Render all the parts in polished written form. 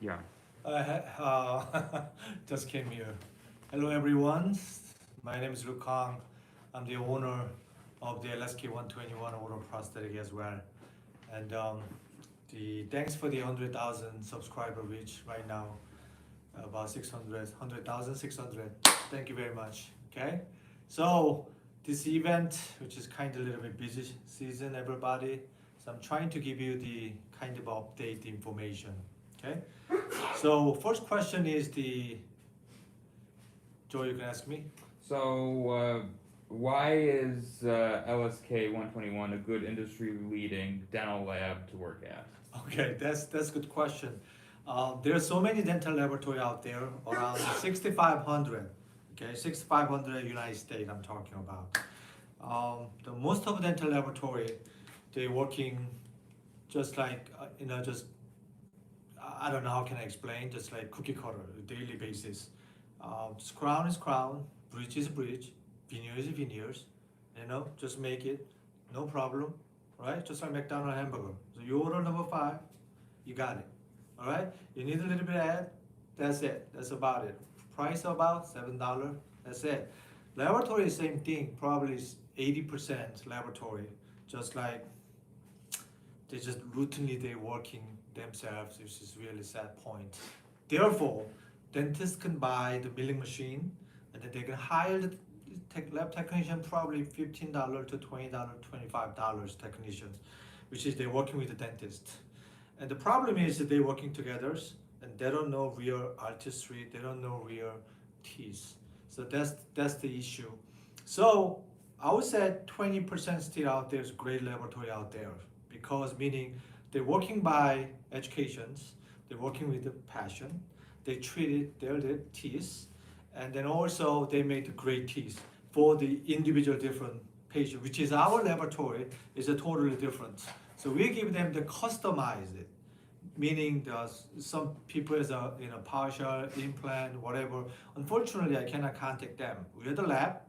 Yeah. Just came here. Hello, everyone. My name is Kahng. I'm the owner of the LSK 121 Auto Prosthetic as well. And the thanks for the 100,000 subscriber reach right now, about 100,600. Thank you very much. Okay. So this event, which is kind of a little bit busy season, everybody. So I'm trying to give you the kind of update information. Okay. So first question is the Joe. You can ask me. So, why is LSK 121 a good industry leading dental lab to work at? Okay, that's a good question. There are so many dental laboratory out there, around 6,500. Okay, 6,500 United States. I'm talking about. The most of dental laboratory, they working just like just I don't know how can I explain, just like cookie cutter, daily basis. Just crown is crown, bridge is bridge, veneer is veneers. Just make it, no problem, right? Just like McDonald's hamburger. So you order number five, you got it, all right? You need a little bit of add, that's it. That's about it. Price about $7. That's it. Laboratory is same thing. Probably is 80% laboratory, just like they just routinely they working themselves, which is really sad point. Therefore, dentists can buy the milling machine, and then they can hire the lab technician, probably $15 to $20, $25 technicians, which is they're working with the dentist. And the problem is that they're working together, and they don't know real artistry, they don't know real teeth. So that's the issue. So I would say 20% still out there is great laboratory out there, because meaning they're working by educations, they're working with the passion, they treated their teeth, and then also they make the great teeth for the individual different patient, which is our laboratory is a totally different. So we give them the customize it, meaning some people is a partial implant, whatever. Unfortunately, I cannot contact them. We're the lab.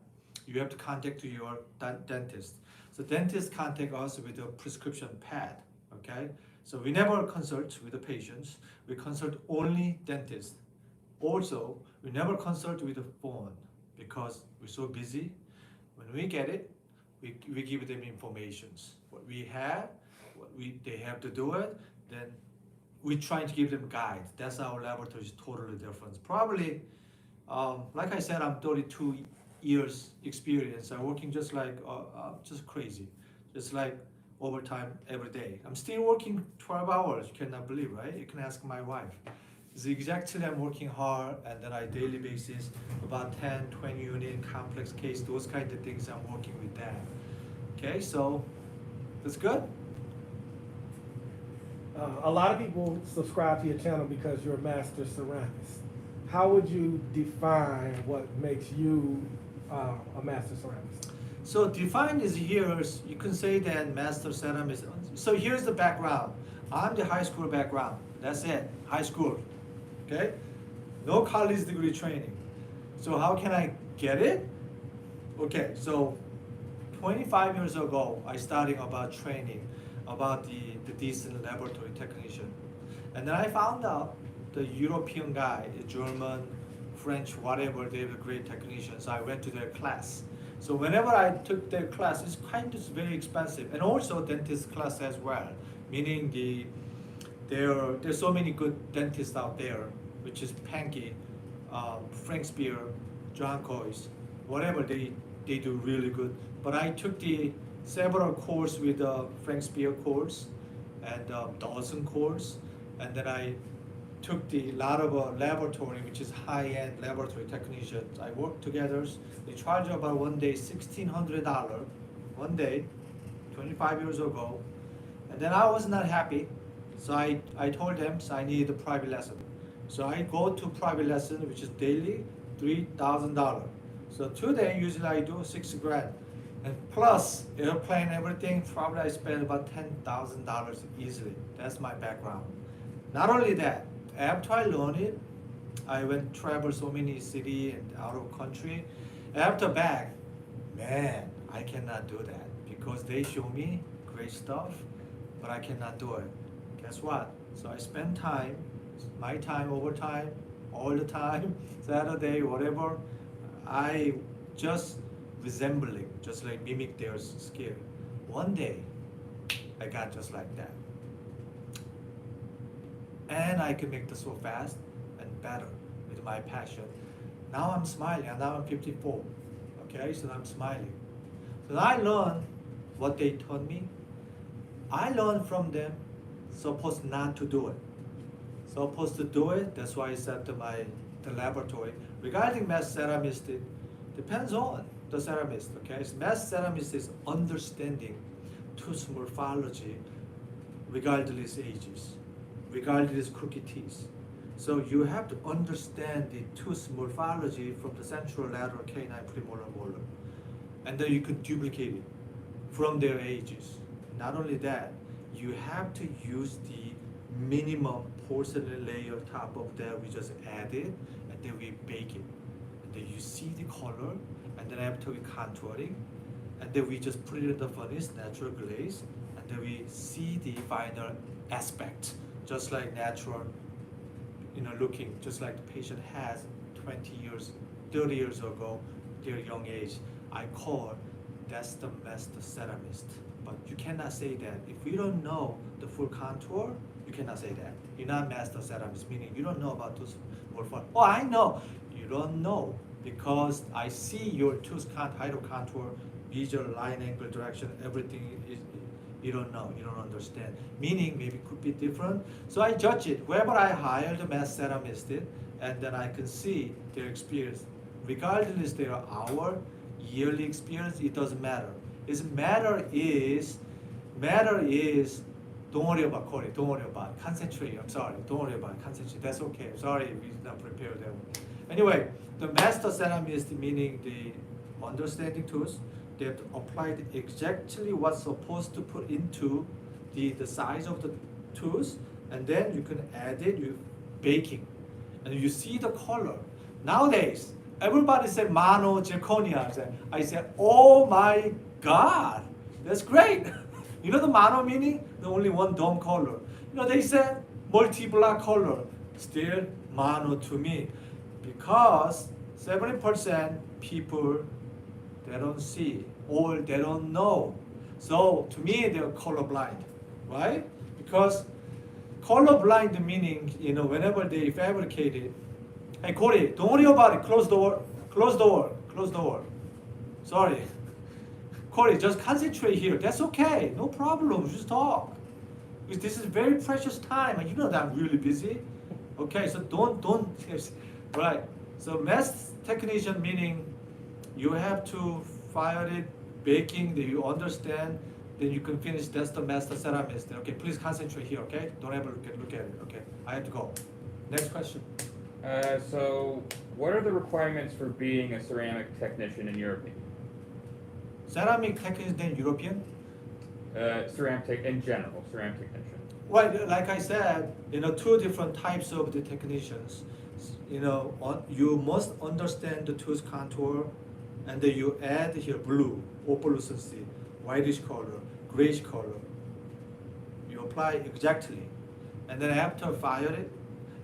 You have to contact your dentist. So dentist contact us with a prescription pad. Okay. So we never consult with the patients. We consult only dentist. Also, we never consult with the phone because we're so busy. When we get it, we give them informations. What we have, they have to do it. Then we try to give them guides. That's our laboratory is totally different. Probably, like I said, I'm 32 years experience. I'm working just like just crazy, just like overtime every day. I'm still working 12 hours. You cannot believe, right? You can ask my wife. It's exactly I'm working hard, and then I daily basis about 10, 20 unit complex case, those kind of things I'm working with that. Okay, so that's good. A lot of people subscribe to your channel because you're a master ceramist. How would you define what makes you a master ceramist? So define is here, you can say that master ceramist. So here's the background. I'm the high school background. That's it, high school. Okay? No college degree training. So how can I get it? Okay, so 25 years ago, I started about training about the decent laboratory technician. And then I found out the European guy, the German, French, whatever, they were great technicians. I went to their class. So whenever I took their class, it's kind of very expensive. And also dentist class as well, meaning there's so many good dentists out there, which is Panky, Frank Spear, John Coyce, whatever they do really good. But I took the several course with Frank Spear course and Dawson course, and then I took the lot of laboratory, which is high-end laboratory technicians. I worked together. They charge about one day $1,600, one day, 25 years ago, and then I was not happy. So I told them, so I need a private lesson. So I go to private lesson, which is daily $3,000. So today usually I do $6,000, and plus airplane, everything. Probably I spend about $10,000 easily. That's my background. Not only that, after I learned it, I went travel so many city and out of country. After back, man, I cannot do that because they show me great stuff, but I cannot do it. Guess what? So I spend time my time, overtime, all the time, Saturday, whatever. I just resembling, just like mimic their skill. One day, I got just like that. And I can make this so fast and better with my passion. Now I'm smiling, and now I'm 54. Okay, so I'm smiling. So I learned what they taught me. I learned from them, supposed not to do it. Supposed to do it, that's why I said to the laboratory. Regarding mass ceramist, it depends on the ceramist, okay? So mass ceramist is understanding tooth morphology regardless ages, regardless crooked teeth. So you have to understand the tooth morphology from the central, lateral, canine, premolar, molar. And then you can duplicate it from their ages. Not only that, you have to use the minimum porcelain layer top of that we just added, and then we bake it. And then you see the color, and then after we contouring, and then we just put it in the furnace, natural glaze, and then we see the final aspect, just like natural, looking, just like the patient has 20 years, 30 years ago, their young age. I call that's the master ceramist. But you cannot say that. If you don't know the full contour, you cannot say that. You're not master ceramist, meaning you don't know about tooth morphology. Oh, I know. You don't know because I see your tooth hydro contour, visual line angle, direction, everything is. You don't know, you don't understand. Meaning maybe could be different. So I judge it. Wherever I hire the mass ceramist, and then I can see their experience. Regardless their hour, yearly experience, it doesn't matter. Matter is, don't worry about Corey, don't worry about it. Concentrate, I'm sorry, don't worry about it, concentrate, that's okay, I'm sorry, we did not prepare that one. Anyway, the master ceramist, meaning the understanding tools, they have to apply exactly what's supposed to put into the size of the tools, and then you can add it, you baking, and you see the color. Nowadays, everybody say mono zirconia. I say, oh my God, that's great. You know the mono meaning? The only one dome color. They say multi-block color. Still mono to me. Because 70% people, they don't see or they don't know. So to me, they're colorblind, right? Because colorblind meaning, whenever they fabricate it, hey Corey, don't worry about it, close door, close door, close door. Sorry. Corey, just concentrate here. That's okay, no problem, just talk. Because this is very precious time, and you know that I'm really busy. Okay, so don't, right. So mass technician meaning you have to fire it, baking, that you understand, then you can finish, that's the master ceramist. Okay, please concentrate here, okay? Don't ever look at it, okay? I have to go. Next question. So what are the requirements for being a ceramic technician in your opinion? Ceramic technician then European? Ceramic in general, ceramic technician. Well, like I said, two different types of the technicians. You must understand the tooth contour, and then you add here blue, opalescency, whitish color, grayish color. You apply exactly, and then after fire it,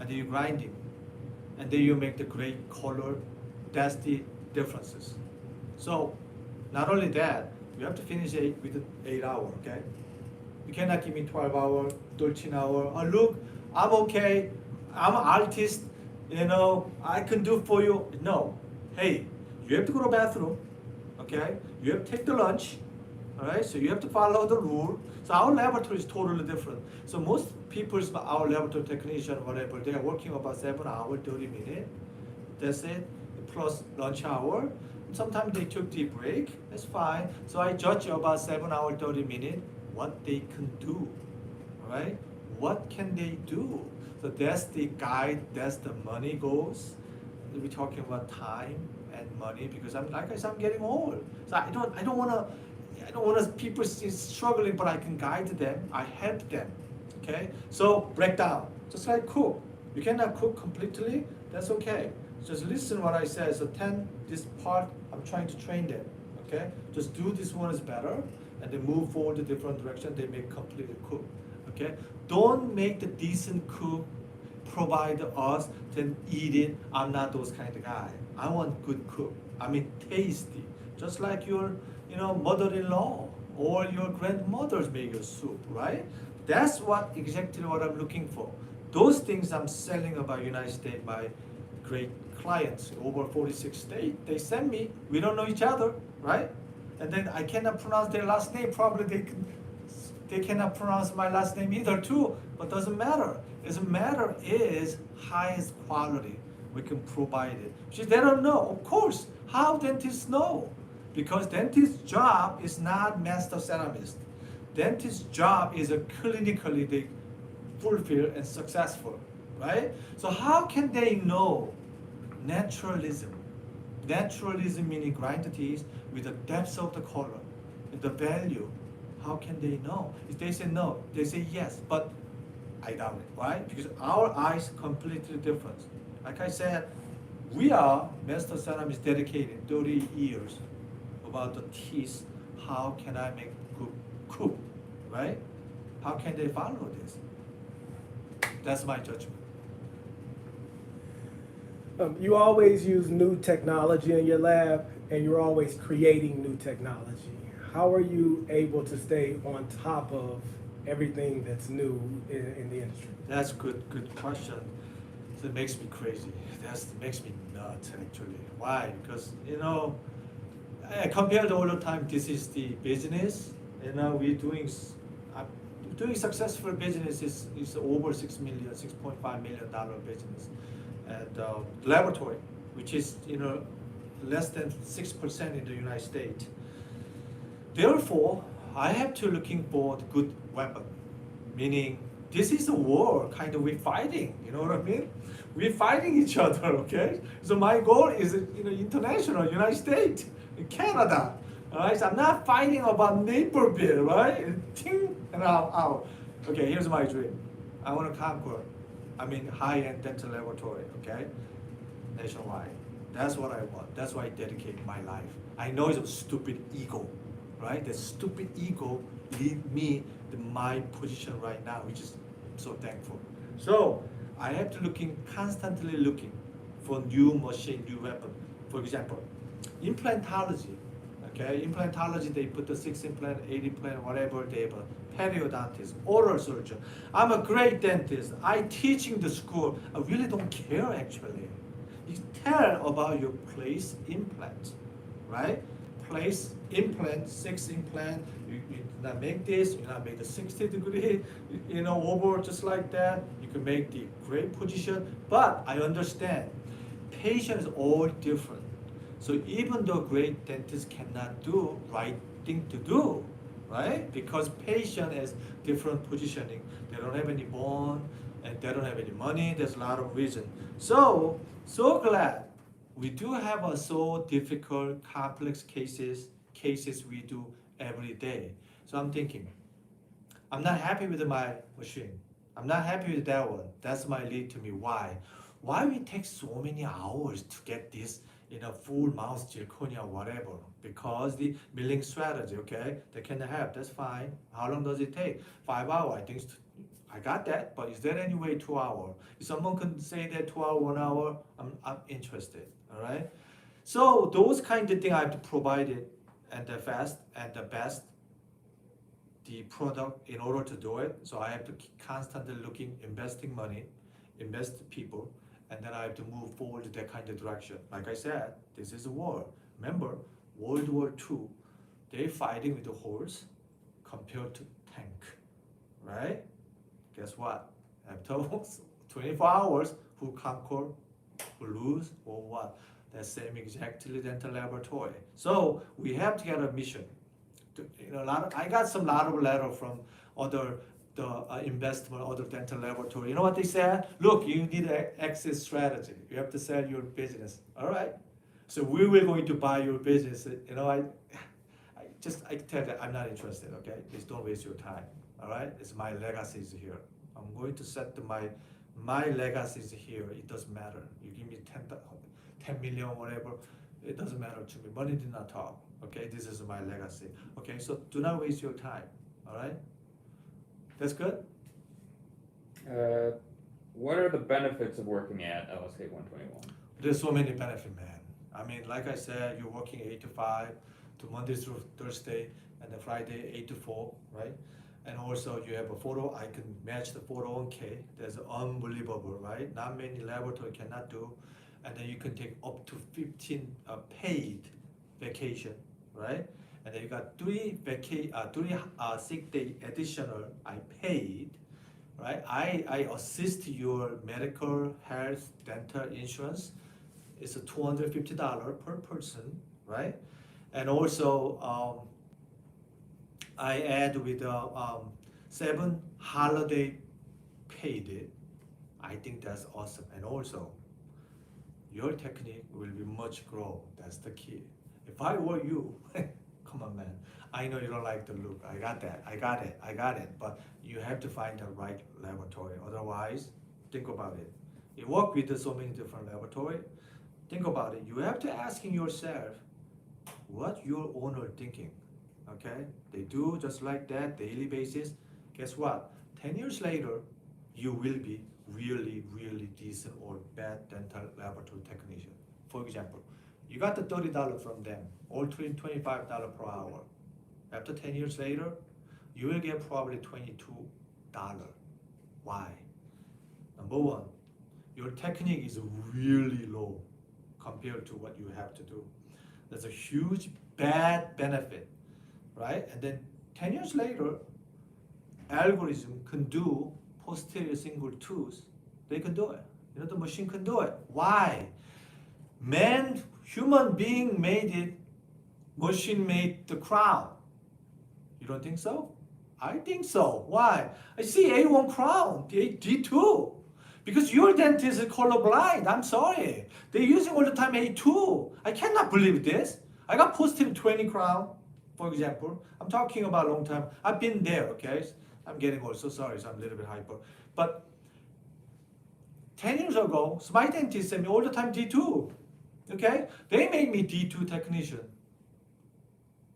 and then you grind it, and then you make the gray color. That's the differences. So, not only that, you have to finish it within 8 hours. Okay, you cannot give me 12 hours, 13 hours. Oh look, I'm okay. I'm an artist. I can do for you. No, hey, you have to go to the bathroom. Okay, you have to take the lunch. All right, so you have to follow the rule. So our laboratory is totally different. So most people's, our laboratory technician, whatever, they are working about 7 hours, 30 minutes. That's it, plus lunch hour. Sometimes they took the break, that's fine. So I judge about 7 hours, 30 minutes, what they can do, all right? What can they do? So that's the guide, that's the money goes. We're talking about time and money because I'm getting old. So I don't want people struggling, but I can guide them, I help them, okay? So breakdown, just like cook. You cannot cook completely, that's okay. Just listen what I say. So this part, I'm trying to train them, okay? Just do this one is better, and then move forward a different direction, they make completely cook, okay? Don't make the decent cook provide us, then eat it. I'm not those kind of guy. I want good cook. I mean tasty, just like your, mother-in-law or your grandmother's make your soup, right? That's what exactly what I'm looking for. Those things I'm selling about United States, my great clients over 46 states. They send me. We don't know each other, right? And then I cannot pronounce their last name. Probably they cannot pronounce my last name either too. But doesn't matter. Doesn't matter is highest quality. We can provide it. See, they don't know. Of course, how dentists know? Because dentist's job is not master ceramist. Dentist's job is a clinically they fulfill and successful, right? So how can they know naturalism? Naturalism meaning grind the teeth with the depth of the color and the value. How can they know? If they say no, they say yes, but I doubt it, right? Because our eyes completely different. Like I said, we are master ceramists dedicated 30 years about the teeth. How can I make good cook, right? How can they follow this? That's my judgment. You always use new technology in your lab, and you're always creating new technology. How are you able to stay on top of everything that's new in the industry? That's good question. That makes me crazy. That makes me nuts actually. Why? Because I compared all the time. This is the business. We're doing successful business is over $6.5 million business, and laboratory, which is less than 6% in the United States. Therefore, I have to looking for the good weapon, meaning this is a war, kind of we're fighting, you know what I mean? We're fighting each other, okay? So my goal is, international, United States, Canada, all right? So I'm not fighting about Naperville, right? Ting, and out. Okay, here's my dream. I want to conquer, high-end dental laboratory, okay? Nationwide. That's what I want. That's why I dedicate my life. I know it's a stupid ego, right? The stupid ego lead me to my position right now, which is I'm so thankful. So I have to constantly looking for new machine, new weapon. For example, implantology. Okay, implantology, they put the 6 implant, 8 implant, whatever they have. Periodontist, oral surgeon. I'm a great dentist. I teach in the school. I really don't care actually. You tell about your place implant, right? Place implant, 6 implant. You not make this. You not make the 60-degree. Over just like that. You can make the great position. But I understand, patient is all different. So even though great dentists cannot do right thing to do, right? Because patient has different positioning. They don't have any bone and they don't have any money. There's a lot of reason. So glad we do have a so difficult, complex cases we do every day. So I'm thinking, I'm not happy with my machine. I'm not happy with that one. That's my lead to me. Why? Why we take so many hours to get this full mouth zirconia, whatever? Because the milling strategy, okay? They can have, that's fine. How long does it take? 5 hours, I think. I got that, but is there any way 2 hours? If someone can say that 2 hours, 1 hour, I'm interested, all right? So those kind of things I have to provide it, and the fast and the best, the product in order to do it. So I have to keep constantly looking, investing money, invest people, and then I have to move forward to that kind of direction. Like I said, this is a war. Remember, World War II, they're fighting with the horse compared to tank, right? Guess what? After 24 hours, who conquer, who lose, or what? That same exactly dental laboratory. So we have to get a mission. I got some lot of letter from other investment, other dental laboratory. You know what they said? Look, you need an exit strategy. You have to sell your business. All right. So we were going to buy your business. I tell them I'm not interested. Okay, please don't waste your time. All right. It's my legacy is here. I'm going to set my legacy is here. It doesn't matter. You give me 10 million, whatever. It doesn't matter to me. Money did not talk. Okay, this is my legacy. Okay, so do not waste your time. All right. That's good? what are the benefits of working at LSK 121? There's so many benefits, man. I mean, like I said, you're working 8 to 5 to Monday through Thursday, and then Friday 8 to 4, right? And also you have a photo, I can match the 401k. That's unbelievable, right? Not many laboratory cannot do. And then you can take up to 15 paid vacation, right? And then you got three sick day additional I paid, right? I assist your medical, health, dental insurance. It's a $250 per person, right? And also I add with 7 holiday paid. I think that's awesome. And also your technique will be much grow. That's the key. If I were you, come on, man. I know you don't like the look. I got that. I got it. But you have to find the right laboratory. Otherwise, think about it. You work with so many different laboratories. Think about it. You have to asking yourself, what your owner thinking? Okay? They do just like that daily basis. Guess what? 10 years later, you will be really, really decent or bad dental laboratory technician. For example, you got the $30 from them, or $25 per hour. After 10 years later, you will get probably $22. Why? Number one, your technique is really low compared to what you have to do. That's a huge bad benefit, right? And then 10 years later, algorithm can do posterior single tooth. They can do it. You know, the machine can do it. Why? Man, human being made it, machine made the crown. You don't think so? I think so. Why? I see A1 crown, D2. Because your dentist is colorblind. I'm sorry. They're using all the time A2. I cannot believe this. I got posterior 20 crown, for example. I'm talking about a long time. I've been there, okay? I'm getting old, so sorry, so I'm a little bit hyper. But 10 years ago, my dentist sent me all the time D2, okay? They made me D2 technician.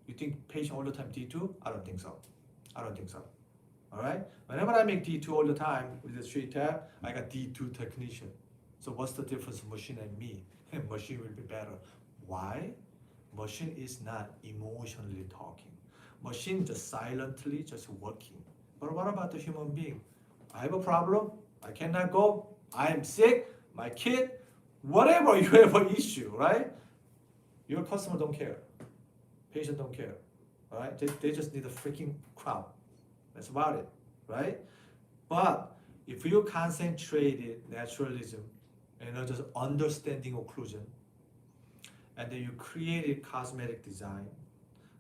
You think patient all the time D2? I don't think so. All right? Whenever I make D2 all the time with the straight tab, I got D2 technician. So what's the difference machine and me? Machine will be better. Why? Machine is not emotionally talking. Machine just silently just working. But what about the human being? I have a problem. I cannot go. I am sick. My kid. Whatever you have an issue, right? Your customer don't care. Patient don't care. All right? They just need a freaking crown. That's about it, right? But if you concentrated naturalism, just understanding occlusion, and then you created cosmetic design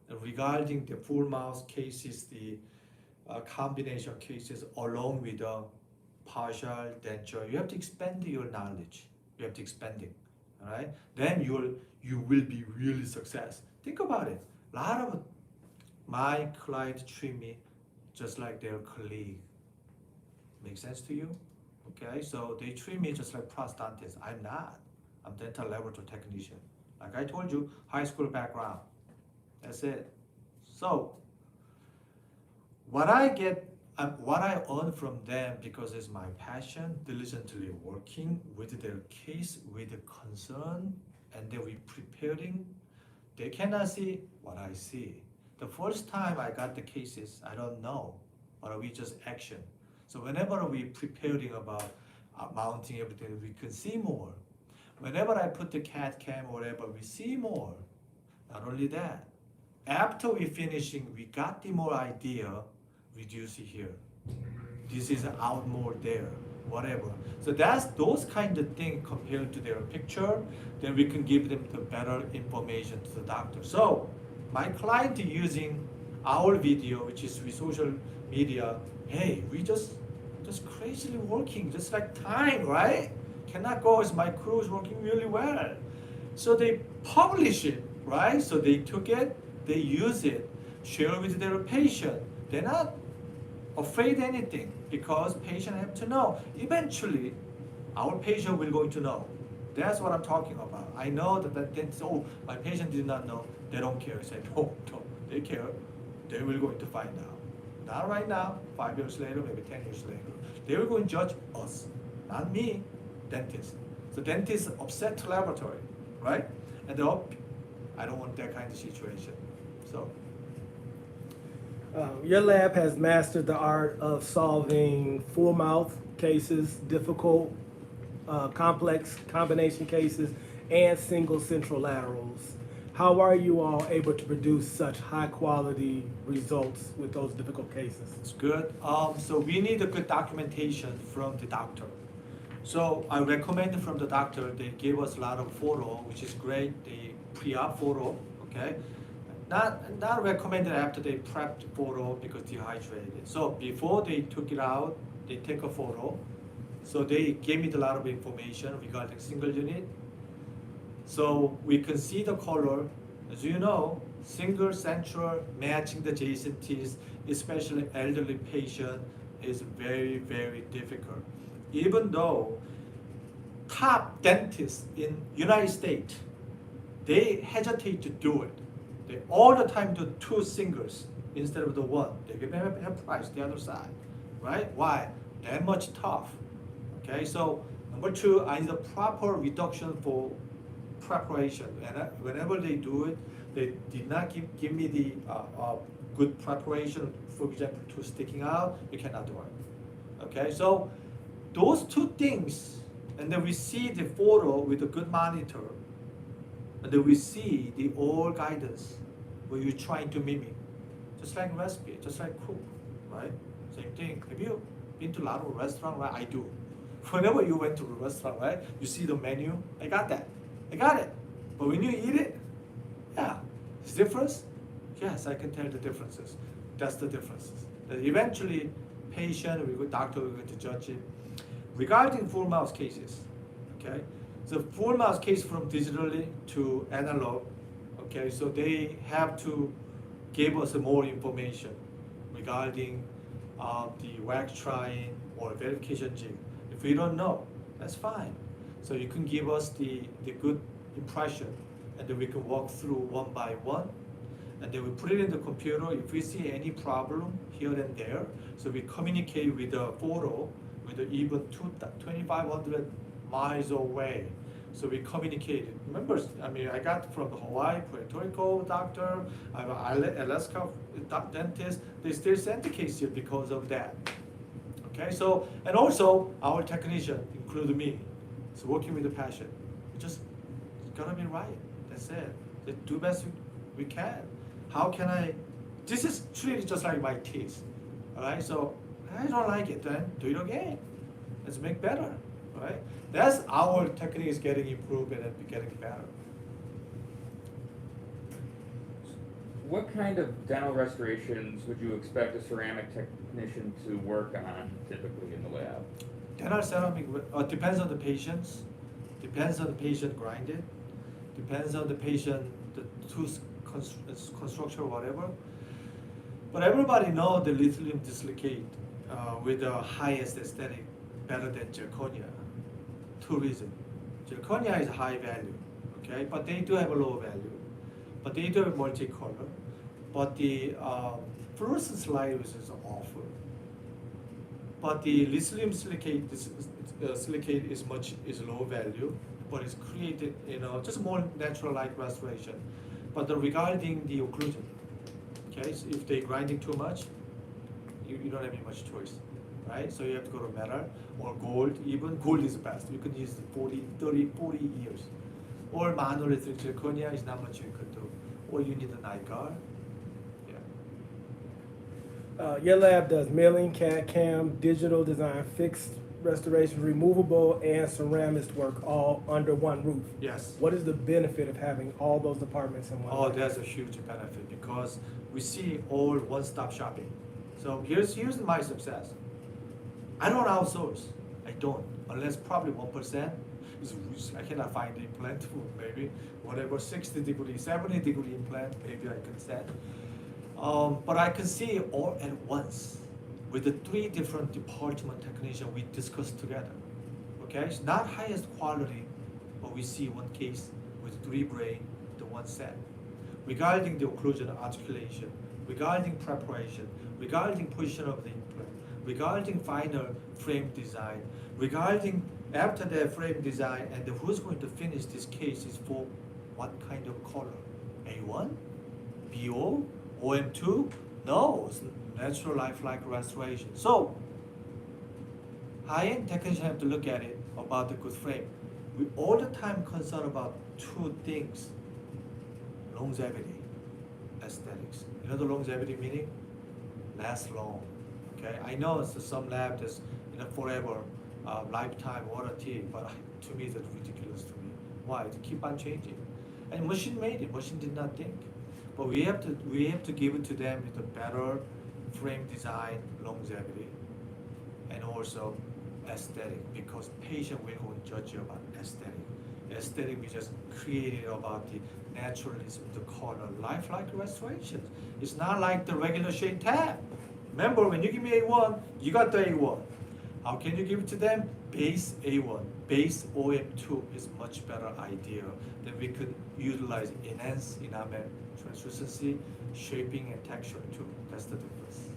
regarding the full mouth cases, the combination cases, along with the partial denture, you have to expand your knowledge. You have to expand it, all right? Then you will be really success. Think about it. A lot of my clients treat me just like their colleague. Make sense to you? Okay, so they treat me just like prosthodontist. I'm not. I'm dental laboratory technician. Like I told you, high school background. That's it. So what I earn from them, because it's my passion, diligently working with their case, with the concern, and then we preparing. They cannot see what I see. The first time I got the cases, I don't know, but we just action. So whenever we preparing about mounting everything, we can see more. Whenever I put the CAD cam or whatever, we see more. Not only that, after we finishing, we got the more idea, reduce it here. This is out more there, whatever. So that's those kind of things compared to their picture, then we can give them the better information to the doctor. So my client using our video, which is with social media, hey, we just crazily working, just like time, right? Cannot go as my crew is working really well. So they publish it, right? So they took it, they use it, share with their patient. They're not afraid anything because patient have to know. Eventually, our patient will going to know. That's what I'm talking about. I know that dentist, oh, my patient did not know. They don't care. I say, no, they care. They will going to find out. Not right now, 5 years later, maybe 10 years later. They will go and judge us, not me, dentist. So dentist upset laboratory, right? And they're up. I don't want that kind of situation. So Your lab has mastered the art of solving full mouth cases, difficult, complex combination cases, and single central laterals. How are you all able to produce such high quality results with those difficult cases? it's good. So we need a good documentation from the doctor. So I recommend from the doctor, they give us a lot of photo, which is great, the pre-op photo, okay? Not recommended after they prepped photo because dehydrated. So before they took it out, they take a photo. So they gave me a lot of information regarding single unit. So we can see the color. As you know, single central matching the adjacent teeth, especially elderly patient, is very, very difficult. Even though top dentists in United States, they hesitate to do it. They all the time do two singles instead of the one. They give them a price the other side, right? Why? That much tough. Okay, so number two, I need a proper reduction for preparation. And whenever they do it, they did not give me the good preparation. For example, tooth sticking out, you cannot do it. Okay, so those two things, and then we see the photo with a good monitor, and then we see the old guidance where you're trying to mimic, just like recipe, just like cook, right? Same thing. Have you been to a lot of restaurant, right? I do. Whenever you went to a restaurant, right, you see the menu. I got that. I got it. But when you eat it, yeah, it's difference. Yes, I can tell the differences. That's the differences. That eventually, patient, we go doctor, we go to judge it. Regarding full mouth cases, okay, the full mouth case from digitally to analog, okay, so they have to give us more information regarding the wax trying or verification jig. If we don't know, that's fine. So you can give us the good impression, and then we can walk through one by one, and then we put it in the computer. If we see any problem here and there, so we communicate with the photo, with the even 2,500 miles away. So we communicated. Remember, I mean, I got from Hawaii, Puerto Rico doctor, I have an Alaska dentist. They still send the case here because of that. Okay, so, and also our technician, including me, is working with the patient. We just gotta be right. That's it. They do best we can. How can I? This is truly just like my teeth. All right, so I don't like it. Then do it again. Let's make better. Right? That's our technique is getting improved and getting better. What kind of dental restorations would you expect a ceramic technician to work on typically in the lab? Dental ceramic depends on the patients, depends on the patient grinded, depends on the patient, the tooth construction or whatever. But everybody knows the lithium dislocate with the highest aesthetic better than zirconia. Two reasons. Zirconia is high value, okay, but they do have a low value. But they do have multicolor. But the fluorescent sliders is awful. But the lithium silicate is low value, but it's created, just more natural like restoration. But regarding the occlusion, okay, so if they're grinding too much, you don't have any much choice, right? So you have to go to metal or gold. Even gold is best. You can use 40 years. Or monolithic zirconia is not much you could do. Or you need a night guard. Yeah. Your lab does milling, CAD/CAM, digital design, fixed restoration, removable, and ceramist work all under one roof. Yes. What is the benefit of having all those departments in one? Oh, lab? that's a huge benefit because we see all one-stop shopping. So here's my success. I don't outsource. I don't, unless probably 1%. I cannot find the implant, maybe whatever 60-degree, 70-degree implant, maybe I can send. But I can see all at once with the 3 different department technicians we discussed together. Okay, it's not highest quality, but we see one case with 3 brain, the one set. Regarding the occlusion and articulation, regarding preparation, regarding position of the implant, regarding final frame design, regarding after the frame design, and who's going to finish this case is for what kind of color? A1, BO, OM2? No, it's natural lifelike restoration. So high-end technicians have to look at it about the good frame. We all the time concerned about two things: longevity, aesthetics. You know the longevity meaning? Last long. Okay, I know it's some lab that's forever, lifetime warranty, but to me that's ridiculous to me. Why? To keep on changing. And machine made it. Machine did not think. But we have to give it to them with a better frame design, longevity, and also aesthetic, because patient will go judge you about aesthetic. Aesthetic we just created about the naturalism, the color, lifelike restorations. It's not like the regular shade tab. Remember, when you give me A1, you got the A1. How can you give it to them? Base A1, base OM2 is much better idea that we could utilize enhance enamel translucency, shaping, and texture too. That's the difference.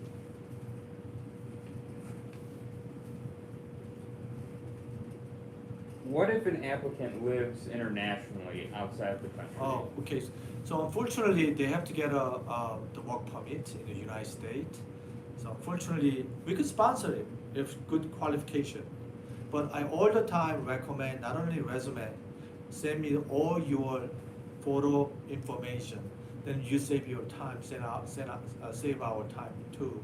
What if an applicant lives internationally outside the country? Oh, okay. So unfortunately, they have to get the work permit in the United States. So unfortunately, we could sponsor it if good qualification. But I all the time recommend not only resume, send me all your photo information. Then you save your time, save our time too.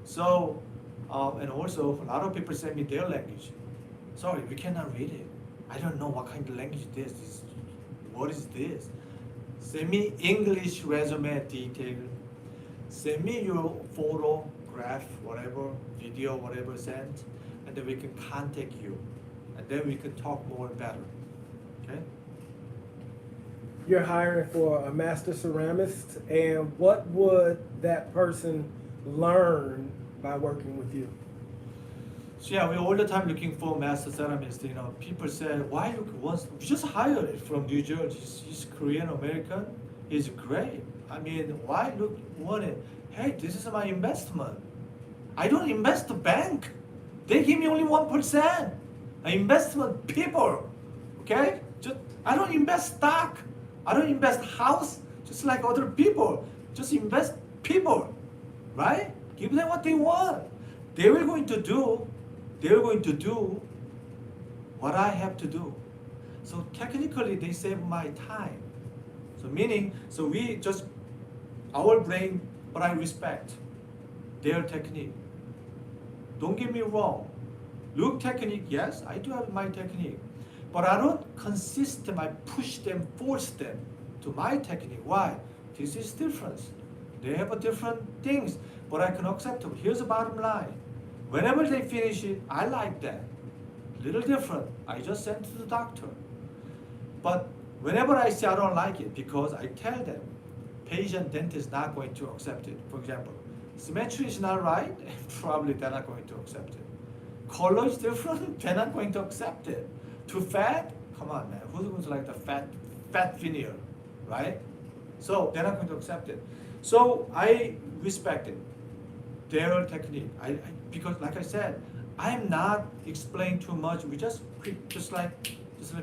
So, and also a lot of people send me their language. Sorry, we cannot read it. I don't know what kind of language this is. What is this? Send me English resume detail. Send me your photograph, whatever, video, whatever sent, and then we can contact you. And then we can talk more and better. Okay? You're hiring for a master ceramist, and what would that person learn by working with you? So yeah, we're all the time looking for master ceramist. People say, why look once? We just hired it from New Jersey. He's Korean American. He's great. I mean, why want it? Hey, this is my investment. I don't invest the bank. They give me only 1%. I investment people. Okay? I don't invest stock. I don't invest house. Just like other people. Just invest people. Right? Give them what they want. They were going to do what I have to do. So technically they save my time. So we just, our brain, but I respect their technique. Don't get me wrong. Look technique, yes, I do have my technique. But I don't consist them, I push them, force them to my technique. Why? This is difference. They have a different things, but I can accept them. Here's the bottom line. Whenever they finish it, I like that. Little different. I just sent to the doctor. But whenever I say I don't like it, because I tell them, patient dentist not going to accept it. For example, symmetry is not right, probably they're not going to accept it. Color is different, they're not going to accept it. Too fat? Come on, man. Who's going to like the fat veneer, right? So they're not going to accept it. So I respect it. Their technique. Because like I said, I'm not explaining too much. We just like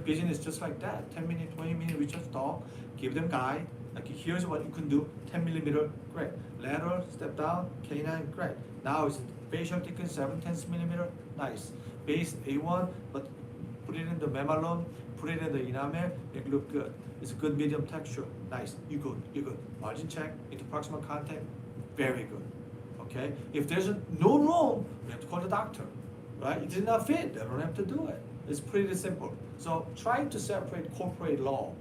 business, just like that. 10 minutes, 20 minutes, we just talk, give them guide. Like here's what you can do. 10 millimeter, great. Lateral, step down, canine, great. Now it's facial thickness 7/10 millimeter, nice. Base A1, but put it in the mamelon, put it in the enamel, make it look good. It's a good medium texture, nice. You good. Margin check, interproximal contact, very good. Okay? If there's no room, we have to call the doctor, right? It did not fit, they don't have to do it. It's pretty simple. So trying to separate corporate law,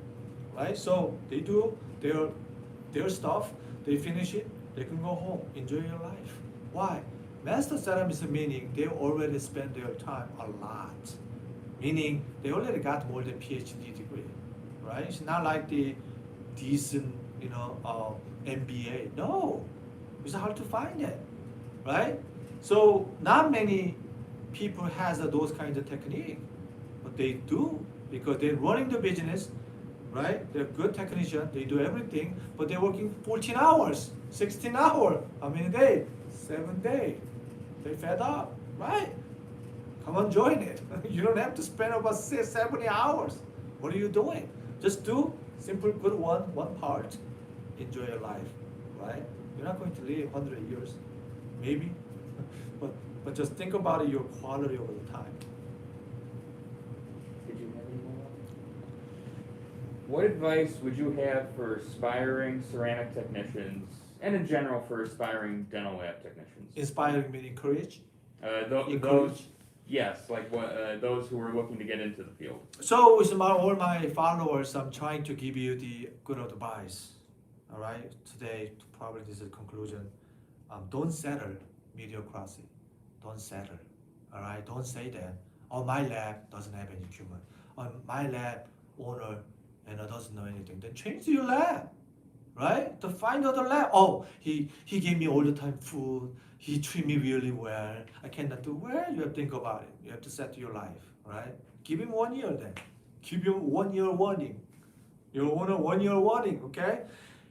right? So they do their stuff, they finish it, they can go home, enjoy your life. Why? Master ceramist meaning they already spend their time a lot. Meaning they already got more than PhD degree, right? It's not like the decent, MBA. No, it's hard to find it, right? So not many people has those kinds of technique, but they do because they're running the business, right? They're good technician, they do everything, but they're working 14 hours, 16 hours, how many days? 7 days. They fed up, right? Come on, join it. You don't have to spend about 70 hours. What are you doing? Just do simple, good one part. Enjoy your life, right? You're not going to live 100 years, maybe, but just think about your quality over the time. Did you have any more? What advice would you have for aspiring ceramic technicians, and in general for aspiring dental lab technicians? Inspiring meaning courage. Those, Encourage. yes, like what those who are looking to get into the field. So with all my followers, I'm trying to give you the good advice. All right, today probably this is the conclusion. Don't settle mediocrity. Don't settle. All right, don't say that. Oh, my lab doesn't have any equipment. My lab owner doesn't know anything. Then change your lab, right? To find other lab. Oh, he gave me all the time food. He treat me really well. I cannot do well. You have to think about it. You have to set your life, right? Give him 1 year then. Give him 1 year warning. Your owner 1 year warning, okay?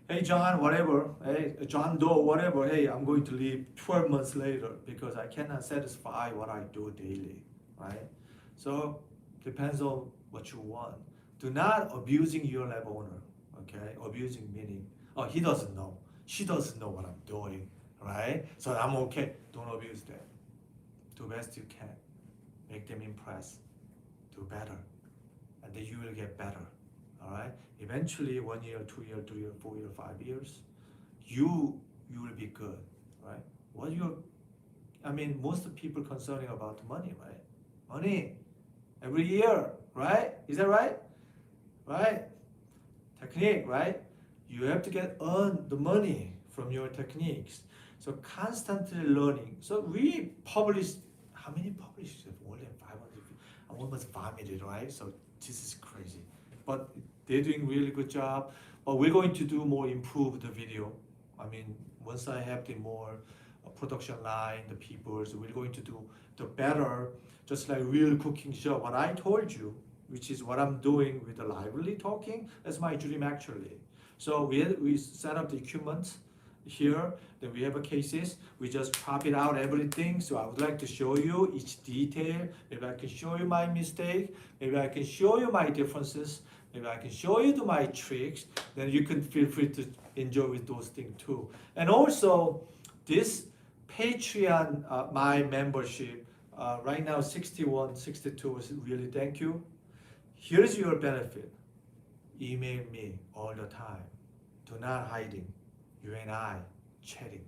Hey John, whatever. Hey John Doe, whatever. Hey, I'm going to leave 12 months later because I cannot satisfy what I do daily, right? So depends on what you want. Do not abusing your lab owner, okay? Abusing meaning, oh, he doesn't know. She doesn't know what I'm doing, right? So I'm okay. Don't abuse them. Do best you can. Make them impressed. Do better. And then you will get better, all right? Eventually, 1 year, 2 year, 3 year, 4 year, 5 years, you will be good, right? Most people concerning about the money, right? Money, every year, right? Is that right? Right? Technique, right? You have to earn the money from your techniques. So constantly learning. So we published, how many published? More than 500. I almost vomited, right? So this is crazy. But they're doing really good job. But we're going to do more improve the video. Once I have the more production line, the people, so we're going to do the better, just like real cooking show. What I told you, which is what I'm doing with the lively talking, that's my dream actually. So we set up the equipment here, then we have a cases, we just chop it out everything. So I would like to show you each detail. Maybe I can show you my mistake, maybe I can show you my differences, maybe I can show you my tricks, then you can feel free to enjoy with those things too. And also this Patreon, my membership, right now 61, 62 is really thank you. Here's your benefit. Email me all the time. Do not hiding. You and I chatting,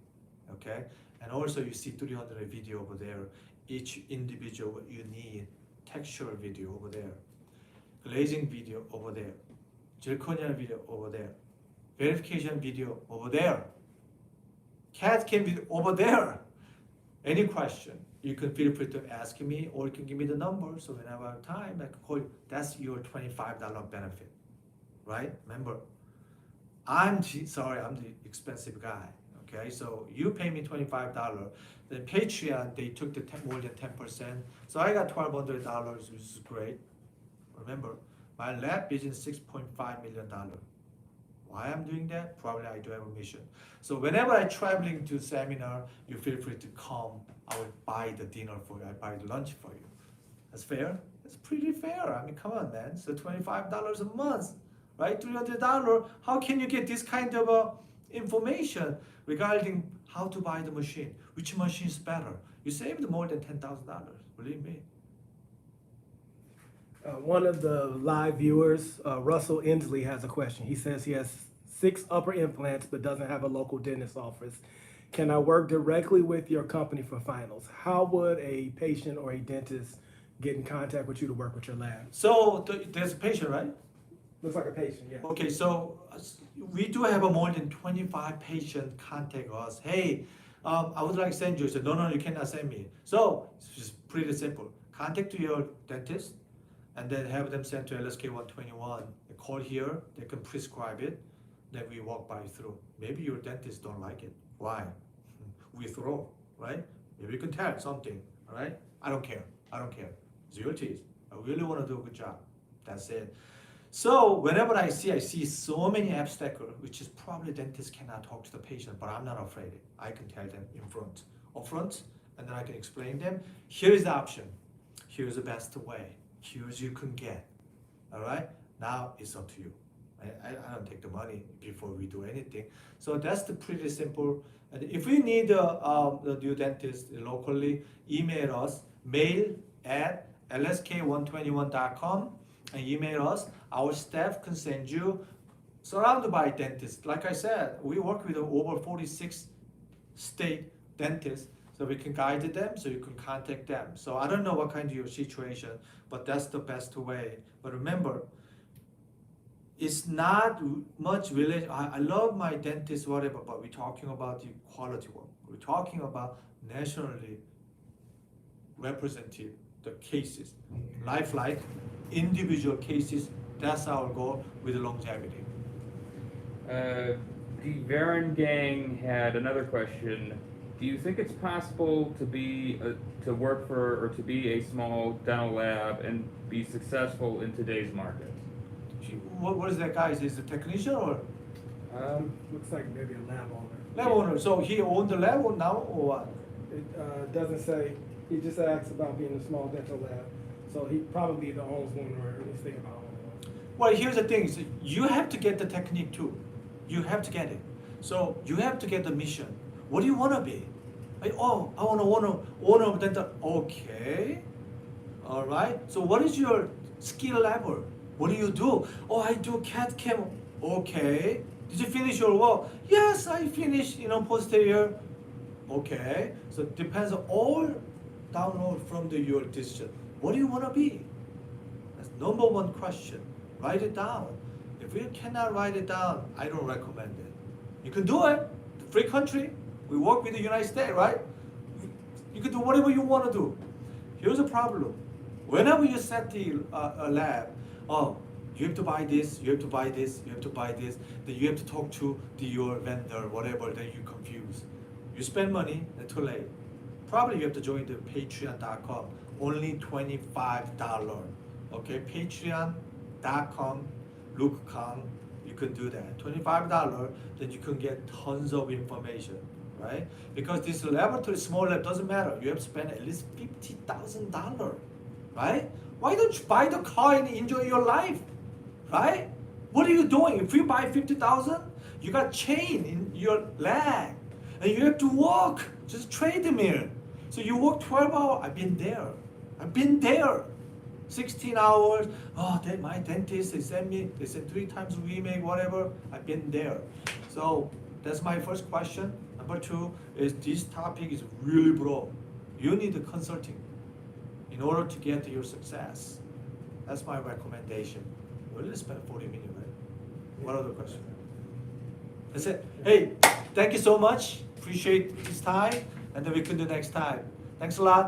okay? And also you see 300 video over there. Each individual what you need. Texture video over there. Glazing video over there. Zirconia video over there. Verification video over there. CAD can be over there. Any question, you can feel free to ask me or you can give me the number. So whenever I have time, I can call you. That's your $25 benefit, right? Remember, I'm the expensive guy, okay? So you pay me $25. Then Patreon, they took more than 10%. So I got $1,200, which is great. Remember, my lab business $6.5 million. Why I'm doing that? Probably I do have a mission. So whenever I traveling to seminar, you feel free to come. I will buy the dinner for you. I buy the lunch for you. That's fair? That's pretty fair. Come on, man. So $25 a month, right? $300. How can you get this kind of information regarding how to buy the machine? Which machine is better? You saved more than $10,000. Believe me. One of the live viewers, Russell Inslee, has a question. He says he has 6 upper implants but doesn't have a local dentist office. Can I work directly with your company for finals? How would a patient or a dentist get in contact with you to work with your lab? So there's a patient, right? Looks like a patient, yeah. Okay, so we do have more than 25 patients contact us. Hey, I would like to send you. So no, you cannot send me. So it's just pretty simple. Contact your dentist and then have them sent to LSK 121. They call here, they can prescribe it, then we walk by through. Maybe your dentist don't like it. Why? We throw, right? Maybe you can tell something, all right? I don't care. Zero teeth. I really want to do a good job. That's it. So whenever I see so many obstacles, which is probably dentists cannot talk to the patient, but I'm not afraid. I can tell them in front, up front, and then I can explain them. Here is the option. Here's the best way. Here's you can get. All right. Now it's up to you. I don't take the money before we do anything. So that's the pretty simple. And if you need the new dentist locally, email us, mail@lsk121.com, and email us. Our staff can send you, surrounded by dentists. Like I said, we work with over 46 state dentists, so we can guide them, so you can contact them. So I don't know what kind of your situation, but that's the best way. But remember, it's not much related. I love my dentist, whatever, but we're talking about the quality work. We're talking about nationally represented the cases, lifelike, individual cases. That's our goal with longevity. The Varen gang had another question. Do you think it's possible to be to work for or to be a small dental lab and be successful in today's market? What is that guy? Is he a technician or Looks like maybe a lab owner. lab owner? So he owned the lab now or what? It doesn't say. He just asks about being a small dental lab. So he probably either owns one or is thinking about owning one. Well, here's the thing. So you have to get the technique too. You have to get it. So you have to get the mission. What do you want to be? Like, oh, I want to owner of dental. Okay. All right. So what is your skill level? What do you do? Oh, I do CAD CAM. Okay. Did you finish your work? Yes, I finished, posterior. Okay. So it depends on all download from your decision. What do you want to be? That's number one question. Write it down. If you cannot write it down, I don't recommend it. You can do it. The free country. We work with the United States, right? You can do whatever you want to do. Here's the problem. Whenever you set the lab, oh, you have to buy this, you have to buy this, you have to buy this, then you have to talk to your vendor, whatever, then you confuse. You spend money, and too late. Probably you have to join the patreon.com, only $25. Okay, patreon.com, Luke Kahng, you can do that. $25, then you can get tons of information, right? Because this laboratory, small lab, doesn't matter. You have to spend at least $50,000, right? Why don't you buy the car and enjoy your life, right? What are you doing? If you buy 50,000, you got chain in your leg, and you have to walk, just treadmill. So you work 12 hours. I've been there. 16 hours. Oh, my dentist, they said 3 times remake, whatever. I've been there. So that's my first question. Number 2 is this topic is really broad. You need the consulting in order to get to your success. That's my recommendation. We only spent 40 minutes, right? What other question? That's it. Hey, thank you so much. Appreciate this time, and then we can do next time. Thanks a lot.